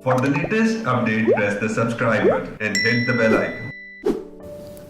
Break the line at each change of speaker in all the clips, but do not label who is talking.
For the latest update, press the subscribe button and hit the bell icon.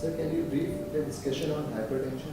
Sir, can you brief the discussion on hypertension?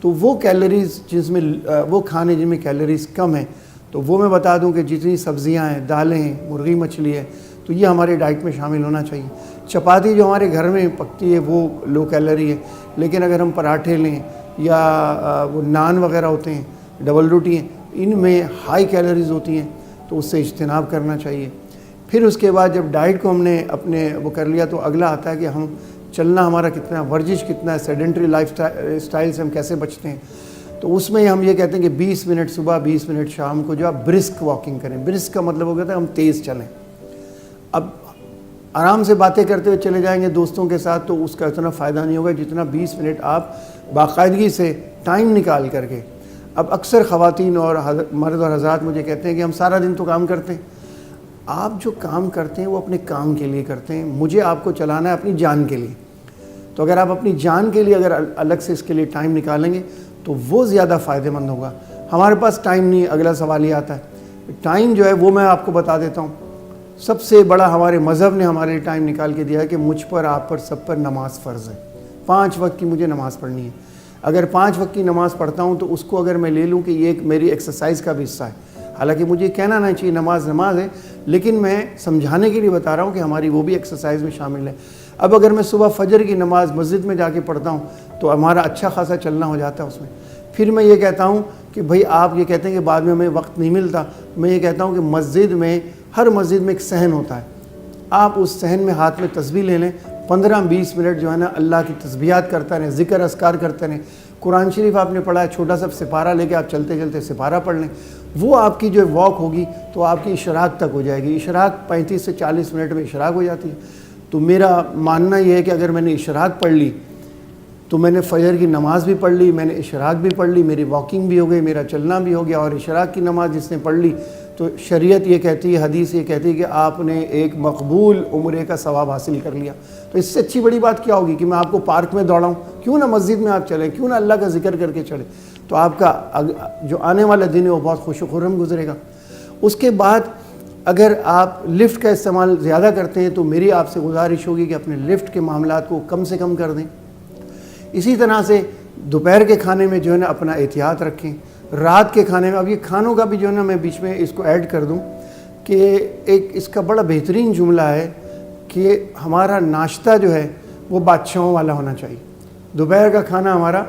تو وہ calories جس میں وہ کھانے جن میں کیلریز کم ہیں، تو وہ میں بتا دوں کہ جتنی سبزیاں ہیں، دالیں ہیں، مرغی مچھلی ہے، تو یہ ہمارے ڈائٹ میں شامل ہونا چاہیے۔ چپاتی جو ہمارے گھر میں پکتی ہے وہ لو کیلری ہے، لیکن اگر ہم پراٹھے لیں یا وہ نان وغیرہ ہوتے ہیں، ڈبل روٹی ہیں، ان میں ہائی کیلریز ہوتی ہیں، تو اس سے اجتناب کرنا چاہیے۔ پھر اس کے بعد جب ڈائٹ کو ہم نے اپنے وہ کر لیا تو اگلا آتا ہے کہ ہم چلنا ہمارا کتنا، ورزش کتنا ہے، سیڈنٹری لائف سٹائل سے ہم کیسے بچتے ہیں۔ تو اس میں ہم یہ کہتے ہیں کہ 20 منٹ صبح 20 منٹ شام کو جو آپ برسک واکنگ کریں۔ برسک کا مطلب ہو گیا تھا ہم تیز چلیں۔ اب آرام سے باتیں کرتے ہوئے چلے جائیں گے دوستوں کے ساتھ تو اس کا اتنا فائدہ نہیں ہوگا جتنا 20 منٹ آپ باقاعدگی سے ٹائم نکال کر کے۔ اب اکثر خواتین اور مرد اور حضرات مجھے کہتے ہیں کہ ہم سارا دن تو کام کرتے ہیں۔ آپ جو کام کرتے ہیں وہ اپنے کام کے لیے کرتے ہیں، مجھے آپ کو چلانا ہے اپنی جان کے لیے۔ تو اگر آپ اپنی جان کے لیے اگر الگ سے اس کے لیے ٹائم نکالیں گے تو وہ زیادہ فائدہ مند ہوگا۔ ہمارے پاس ٹائم نہیں، اگلا سوال یہ آتا ہے ٹائم جو ہے وہ میں آپ کو بتا دیتا ہوں۔ سب سے بڑا ہمارے مذہب نے ہمارے لیے ٹائم نکال کے دیا ہے کہ مجھ پر، آپ پر، سب پر نماز فرض ہے۔ 5 وقت کی مجھے نماز پڑھنی ہے۔ اگر 5 وقت کی نماز پڑھتا ہوں تو اس کو اگر میں لے لوں کہ یہ ایک میری ایکسرسائز کا بھی حصہ ہے، حالانکہ مجھے کہنا نہیں چاہیے نماز نماز ہے، لیکن میں سمجھانے کے لیے بتا رہا ہوں کہ ہماری وہ بھی ایکسرسائز میں شامل ہے۔ اب اگر میں صبح فجر کی نماز مسجد میں جا کے پڑھتا ہوں تو ہمارا اچھا خاصا چلنا ہو جاتا ہے اس میں۔ پھر میں یہ کہتا ہوں کہ بھائی آپ یہ کہتے ہیں کہ بعد میں ہمیں وقت نہیں ملتا، میں یہ کہتا ہوں کہ مسجد میں، ہر مسجد میں ایک صحن ہوتا ہے، آپ اس صحن میں ہاتھ میں تسبیح لے لیں، 15-20 منٹ جو ہے نا اللہ کی تسبیحات کرتا رہیں، ذکر اذکار کرتے رہیں۔ قرآن شریف آپ نے پڑھا ہے، چھوٹا سا سپارہ لے کے آپ چلتے چلتے سپارہ پڑھ لیں، وہ آپ کی جو واک ہوگی تو آپ کی اشراق تک ہو جائے گی۔ اشراق 35 سے 40 منٹ میں اشراق ہو جاتی ہے۔ تو میرا ماننا یہ ہے کہ اگر میں نے اشراق پڑھ لی تو میں نے فجر کی نماز بھی پڑھ لی، میں نے اشراق بھی پڑھ لی، میری واکنگ بھی ہو گئی، میرا چلنا بھی ہو گیا، اور اشراق کی نماز جس نے پڑھ لی تو شریعت یہ کہتی ہے، حدیث یہ کہتی ہے کہ آپ نے ایک مقبول عمرے کا ثواب حاصل کر لیا۔ تو اس سے اچھی بڑی بات کیا ہوگی کہ میں آپ کو پارک میں دوڑاؤں؟ کیوں نہ مسجد میں آپ چلیں، کیوں نہ اللہ کا ذکر کر کے چلیں؟ تو آپ کا جو آنے والا دن ہے وہ بہت خوش و خرم گزرے گا۔ اس کے بعد اگر آپ لفٹ کا استعمال زیادہ کرتے ہیں تو میری آپ سے گزارش ہوگی کہ اپنے لفٹ کے معاملات کو کم سے کم کر دیں۔ اسی طرح سے دوپہر کے کھانے میں جو ہے نا اپنا احتیاط رکھیں۔ رات کے کھانے میں، اب یہ کھانوں کا بھی جو ہے نا میں بیچ میں اس کو ایڈ کر دوں کہ ایک اس کا بڑا بہترین جملہ ہے کہ ہمارا ناشتہ جو ہے وہ بادشاہوں والا ہونا چاہیے۔ دوپہر کا کھانا ہمارا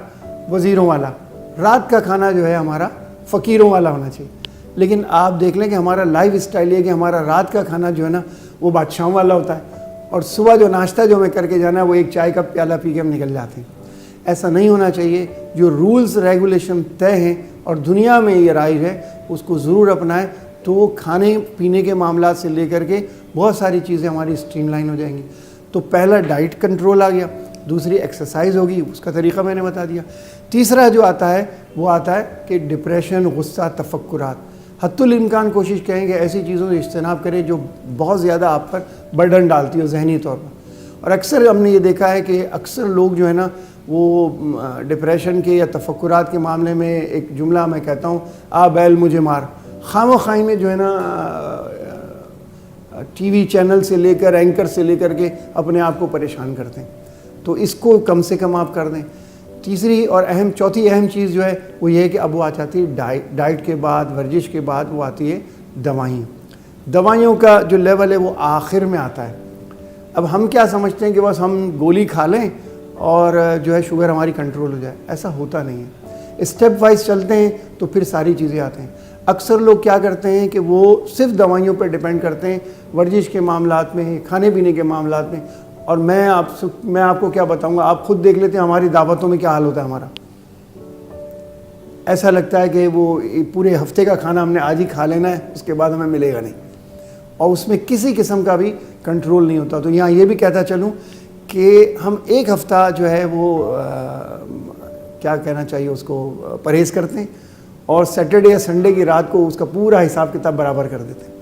وزیروں والا، رات کا کھانا جو ہے ہمارا فقیروں والا ہونا چاہیے۔ لیکن آپ دیکھ لیں کہ ہمارا لائف اسٹائل یہ کہ ہمارا رات کا کھانا جو ہے نا وہ بادشاہوں والا ہوتا ہے، اور صبح جو ناشتہ جو ہمیں کر کے جانا ہے وہ ایک چائے کا پیالہ پی کے ہم نکل جاتے ہیں۔ ایسا نہیں ہونا چاہیے۔ جو رولز ریگولیشن طے ہیں اور دنیا میں یہ رائج ہے اس کو ضرور اپنائیں، تو کھانے پینے کے معاملات سے لے کر کے بہت ساری چیزیں ہماری اسٹریم لائن ہو جائیں گی۔ تو پہلا ڈائٹ کنٹرول آ گیا، دوسری ایکسرسائز ہوگی، اس کا طریقہ میں نے بتا دیا۔ تیسرا جو آتا ہے وہ آتا ہے کہ ڈپریشن، غصہ، تفکرات۔ حتی الامکان کوشش کریں کہ ایسی چیزوں سے اجتناب کریں جو بہت زیادہ آپ پر برڈن ڈالتی ہو ذہنی طور پر۔ اور اکثر ہم نے یہ دیکھا ہے کہ اکثر لوگ جو ہے نا وہ ڈپریشن کے یا تفکرات کے معاملے میں ایک جملہ میں کہتا ہوں، آ بیل مجھے مار، خام و خواہ میں جو ہے نا ٹی وی چینل سے لے کر، اینکر سے لے کر کے اپنے آپ کو پریشان کرتے ہیں۔ تو اس کو کم سے کم آپ کر دیں۔ تیسری اور چوتھی اہم چیز جو ہے وہ یہ ہے کہ اب وہ آ جاتی ہے ڈائٹ کے بعد، ورزش کے بعد وہ آتی ہے دوائیں۔ دوائیوں کا جو لیول ہے وہ آخر میں آتا ہے۔ اب ہم کیا سمجھتے ہیں کہ بس ہم گولی کھا لیں اور جو ہے شوگر ہماری کنٹرول ہو جائے، ایسا ہوتا نہیں ہے۔ اسٹیپ وائز چلتے ہیں تو پھر ساری چیزیں آتے ہیں۔ اکثر لوگ کیا کرتے ہیں کہ وہ صرف دوائیوں پر ڈیپینڈ کرتے ہیں ورزش کے معاملات میں، کھانے پینے کے معاملات میں۔ اور میں آپ کو کیا بتاؤں گا، آپ خود دیکھ لیتے ہیں ہماری دعوتوں میں کیا حال ہوتا ہے ہمارا۔ ایسا لگتا ہے کہ وہ پورے ہفتے کا کھانا ہم نے آج ہی کھا لینا ہے، اس کے بعد ہمیں ملے گا نہیں، اور اس میں کسی قسم کا بھی کنٹرول نہیں ہوتا۔ تو یہاں یہ بھی کہتا چلوں کہ ہم ایک ہفتہ جو ہے وہ کیا کہنا چاہیے اس کو پرہیز کرتے ہیں، اور سیٹرڈے یا سنڈے کی رات کو اس کا پورا حساب کتاب برابر کر دیتے ہیں۔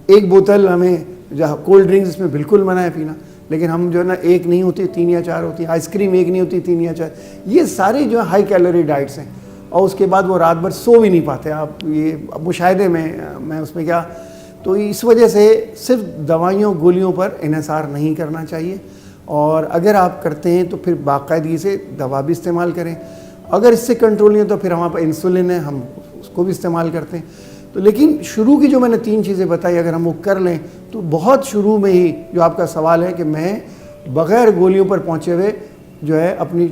ایک بوتل ہمیں جہاں کولڈ ڈرنکس اس میں بالکل منع ہے پینا، لیکن ہم جو ہے نا ایک نہیں ہوتی 3 یا 4 ہوتی ہیں، آئس کریم ایک نہیں ہوتی 3 یا 4۔ یہ ساری جو ہے ہائی کیلوری ڈائٹس ہیں، اور اس کے بعد وہ رات بھر سو بھی نہیں پاتے۔ آپ یہ مشاہدے میں اس میں کیا، تو اس وجہ سے صرف دوائیوں گولیوں پر انحصار نہیں کرنا چاہیے، اور اگر آپ کرتے ہیں تو پھر باقاعدگی سے دوا بھی استعمال کریں۔ اگر اس سے کنٹرول نہیں ہے تو پھر ہمارے پاس انسولن ہے, ہم اس کو بھی استعمال کرتے ہیں. تو لیکن شروع کی جو میں نے 3 چیزیں بتائی اگر ہم وہ کر لیں تو بہت شروع میں ہی جو آپ کا سوال ہے کہ میں بغیر گولیوں پر پہنچے ہوئے جو ہے اپنی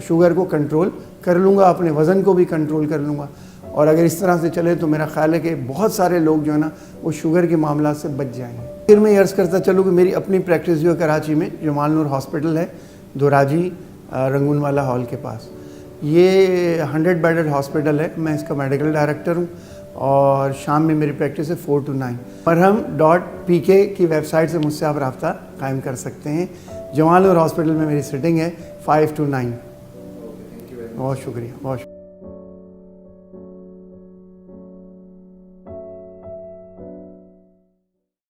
شوگر کو کنٹرول کر لوں گا, اپنے وزن کو بھی کنٹرول کر لوں گا. اور اگر اس طرح سے چلے تو میرا خیال ہے کہ بہت سارے لوگ جو ہے نا وہ شوگر کے معاملات سے بچ جائیں گے. پھر میں یہ عرض کرتا چلوں کہ میری اپنی پریکٹس جو ہے کراچی میں جمال نور ہاسپٹل ہے, دوراجی رنگون والا ہال کے پاس. یہ 100 بیڈڈ ہاسپٹل ہے, میں اس کا میڈیکل ڈائریکٹر ہوں اور شام میں میری پریکٹس ہے 4 to 9. marham.pk کی ویب سائٹ سے مجھ سے آپ رابطہ قائم کر سکتے ہیں. جمال نور ہاسپٹل میں میری سٹنگ ہے 5 to 9. بہت شکریہ, بہت شکریہ.